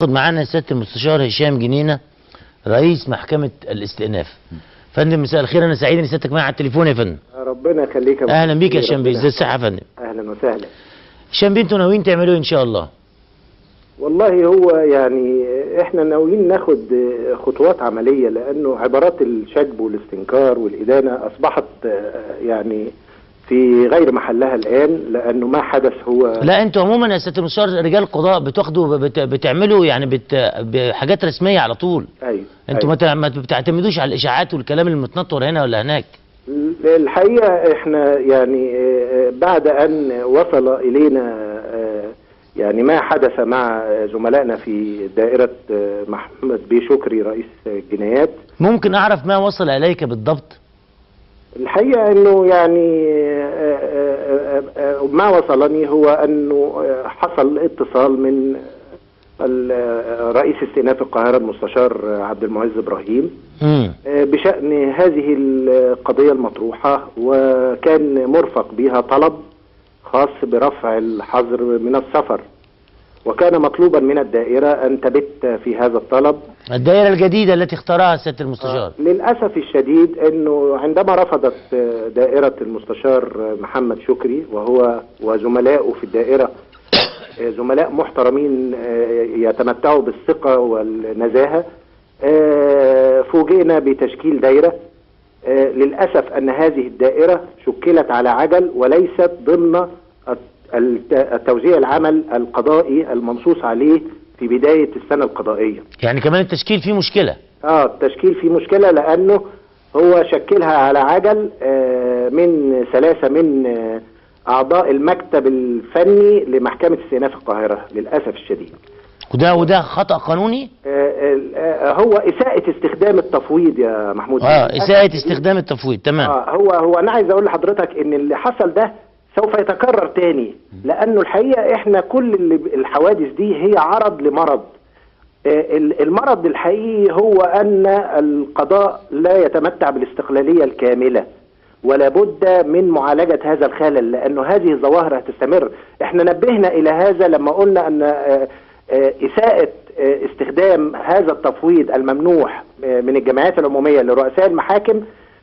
خد معانا سيادة المستشار هشام جنينة رئيس محكمة الاستئناف. فندم مساء الخير، انا سعيد ان سيادتك معايا على التليفون يا فندم. ربنا يخليك يا فندم. اهلا بيك يا هشام بيه، ازي الصحة يا فندم؟ اهلا وسهلا. هشام بيه، انتوا ناويين تعملوا ايه ان شاء الله؟ والله هو يعني احنا ناويين ناخد خطوات عملية، لانه عبارات الشجب والاستنكار والإدانة اصبحت يعني في غير محلها الان، لانه ما حدث هو لا انتوا عموما يا سيادة المستشار رجال قضاء بتاخدوا بتعملوا يعني بحاجات رسمية على طول. ايوه انتوا ما بتعتمدوش على الاشاعات والكلام اللي متنطور هنا ولا هناك. الحقيقة احنا يعني بعد ان وصل الينا يعني ما حدث مع زملائنا في دائرة محمد بيه شكري رئيس الجنايات. ممكن اعرف ما وصل اليك بالضبط؟ الحقيقة انه يعني ما وصلني هو انه حصل اتصال من رئيس استئناف القاهرة المستشار عبد المعز ابراهيم بشأن هذه القضية المطروحة، وكان مرفق بها طلب خاص برفع الحظر من السفر، وكان مطلوبا من الدائرة أن تبت في هذا الطلب. الدائرة الجديدة التي اختارها سيادة المستشار. للأسف الشديد أنه عندما رفضت دائرة المستشار محمد شكري وهو وزملائه في الدائرة زملاء محترمين يتمتعوا بالثقة والنزاهة، فوجئنا بتشكيل دائرة. للأسف أن هذه الدائرة شكلت على عجل وليست ضمن التوزيع العمل القضائي المنصوص عليه في بداية السنة القضائية. يعني كمان التشكيل فيه مشكلة؟ التشكيل فيه مشكلة، لأنه هو شكلها على عجل من ثلاثة من أعضاء المكتب الفني لمحكمة استئناف القاهرة للأسف الشديد. وده خطأ قانوني؟ هو إساءة استخدام التفويض يا محمود. إساءة استخدام التفويض، تمام. هو أنا عايز أقول لحضرتك إن اللي حصل ده سوف يتكرر تاني، لأنه الحقيقة إحنا كل الحوادث دي هي عرض لمرض. المرض الحقيقي هو أن القضاء لا يتمتع بالاستقلالية الكاملة، ولا بد من معالجة هذا الخلل، لأنه هذه الظواهر هتستمر. إحنا نبهنا إلى هذا لما قلنا أن إساءة استخدام هذا التفويض الممنوح من الجمعيات العمومية لرؤساء المحاكم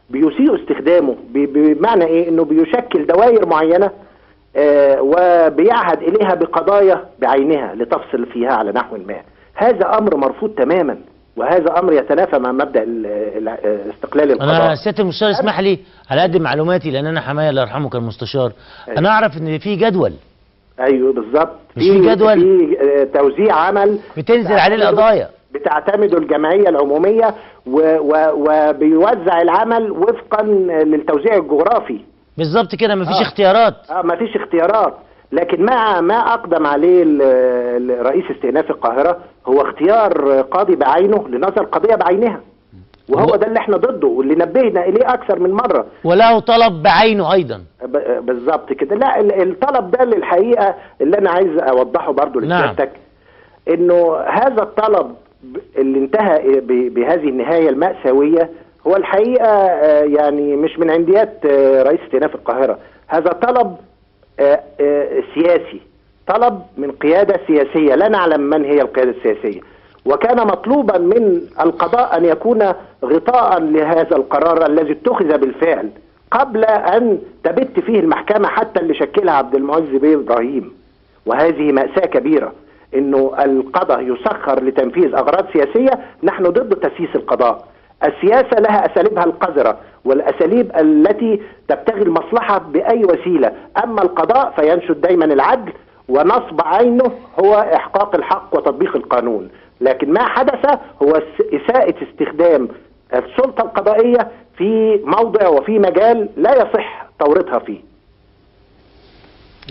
بيسيء استخدامه، بمعنى إيه؟ إنه بيشكل دوائر معينة وبيعهد إليها بقضايا بعينها لتفصل فيها على نحو ما. هذا أمر مرفوض تماما، وهذا أمر يتنافى مع مبدأ استقلال القضاء. أنا سيادة المستشار اسمح لي على قد معلوماتي، لأن أنا حماية الله يرحمه كان مستشار. أنا أعرف إن في جدول. ايوه بالظبط، في جدول، في توزيع عمل بتنزل عليه القضايا، بتعتمده الجمعيه العموميه وبيوزع العمل وفقا للتوزيع الجغرافي. بالظبط كده، مفيش اختيارات. مفيش اختيارات، لكن ما اقدم عليه رئيس استئناف القاهره هو اختيار قاضي بعينه لنظر قضيه بعينها، وهو ده اللي احنا ضده واللي نبهنا اليه اكثر من مره. وله طلب بعينه ايضا. بالظبط كده. لا، الطلب ده للحقيقه اللي انا عايز اوضحه برضو لسيادتك، انه هذا الطلب اللي انتهى بهذه النهايه المأساويه هو الحقيقه يعني مش من عنديات رئيس استئناف القاهره. هذا طلب سياسي، طلب من قياده سياسيه، لا نعلم من هي القياده السياسيه، وكان مطلوبا من القضاء أن يكون غطاء لهذا القرار الذي اتخذ بالفعل قبل أن تبت فيه المحكمة، حتى اللي شكلها عبد المعز بيه إبراهيم. وهذه مأساة كبيرة، إنه القضاء يسخر لتنفيذ أغراض سياسية. نحن ضد تسييس القضاء. السياسة لها أساليبها القذرة والأساليب التي تبتغي المصلحة بأي وسيلة، أما القضاء فينشد دايما العدل، ونصب عينه هو إحقاق الحق وتطبيق القانون. لكن ما حدث هو إساءة استخدام السلطة القضائية في موضع وفي مجال لا يصح تورطها فيه.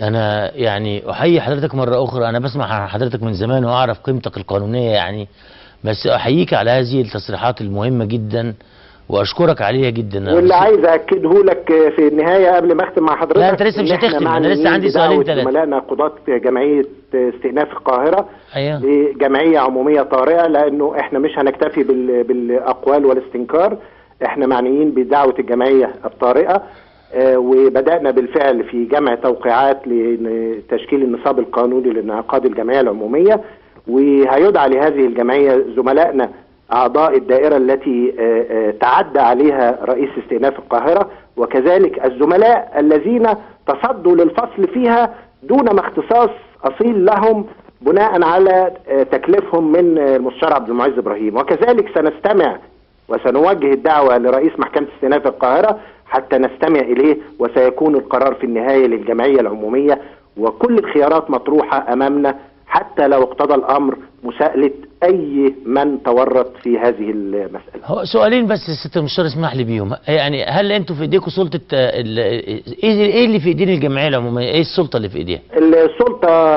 أنا يعني أحيي حضرتك مرة أخرى، أنا بسمع عن حضرتك من زمان وأعرف قيمتك القانونية يعني، بس أحييك على هذه التصريحات المهمة جدا وأشكرك عليها جدا. واللي عايز أكده لك في النهاية قبل ما أختم مع حضرتك، لا أنت لسه مش هتختم، أنا لسه عندي سؤالين ثلاثة. زملائنا قضاة جمعية استئناف القاهرة أيوه لجمعية عمومية طارئة، لأنه إحنا مش هنكتفي بالأقوال والاستنكار، إحنا معنيين بدعوة الجمعية الطارئة. وبدأنا بالفعل في جمع توقيعات لتشكيل النصاب القانوني لانعقاد الجمعية العمومية، وهيدعى لهذه الجمعية زملائنا أعضاء الدائرة التي تعدى عليها رئيس استئناف القاهرة، وكذلك الزملاء الذين تصدوا للفصل فيها دون ما اختصاص أصيل لهم بناء على تكليفهم من المستشار عبد المعز إبراهيم. وكذلك سنستمع وسنوجه الدعوة لرئيس محكمة استئناف القاهرة حتى نستمع إليه، وسيكون القرار في النهاية للجمعية العمومية، وكل الخيارات مطروحة أمامنا حتى لو اقتضى الأمر مساءلة أي من تورط في هذه المسألة. هو سؤالين بس يا سيادة المستشار اسمح لي بيهم، يعني هل انتوا في ايديكم سلطة ايه اللي في ايدين الجمعية العمومية؟ ايه السلطة اللي في ايديها؟ السلطة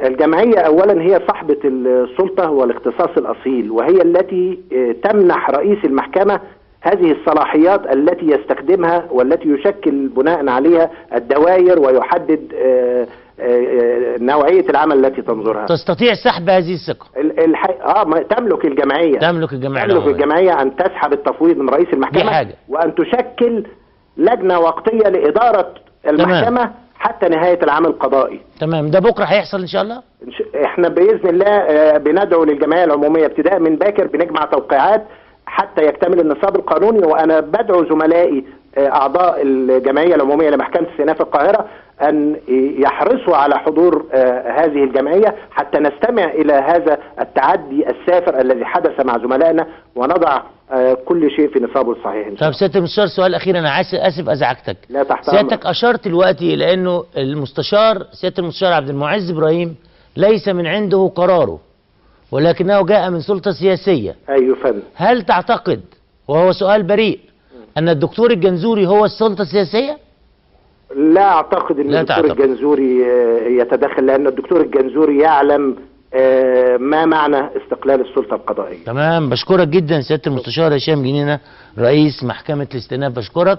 الجمعية أولا هي صاحبة السلطة والاختصاص الأصيل، وهي التي تمنح رئيس المحكمة هذه الصلاحيات التي يستخدمها والتي يشكل بناء عليها الدوائر ويحدد نوعية العمل التي تنظرها. تستطيع سحب هذه الثقة؟ تملك الجمعية أن تسحب التفويض من رئيس المحكمة وأن تشكل لجنة وقتية لإدارة المحكمة. تمام. حتى نهاية العمل القضائي. تمام، ده بكرة هيحصل إن شاء الله؟ احنا بإذن الله بندعو للجمعية العمومية ابتداء من باكر، بنجمع توقيعات حتى يكتمل النصاب القانوني، وأنا بدعو زملائي أعضاء الجمعية العمومية لمحكمة استئناف القاهرة أن يحرصوا على حضور هذه الجمعية حتى نستمع إلى هذا التعدي السافر الذي حدث مع زملائنا، ونضع كل شيء في نصابه الصحيح. طب سيادة المستشار سؤال أخير، أنا آسف أزعجتك. لا تحت سيادتك أشرت دلوقتي إلى أنه سيادة المستشار عبد المعز إبراهيم ليس من عنده قراره ولكنه جاء من سلطة سياسية. أيوة فندم. هل تعتقد، وهو سؤال بريء، أن الدكتور الجنزوري هو السلطة السياسية؟ لا أعتقد أن الدكتور الجنزوري يتدخل، لأن الدكتور الجنزوري يعلم ما معنى استقلال السلطة القضائية. تمام، بشكرك جدا سيادة المستشار هشام جنينة رئيس محكمة الاستئناف، بشكرك.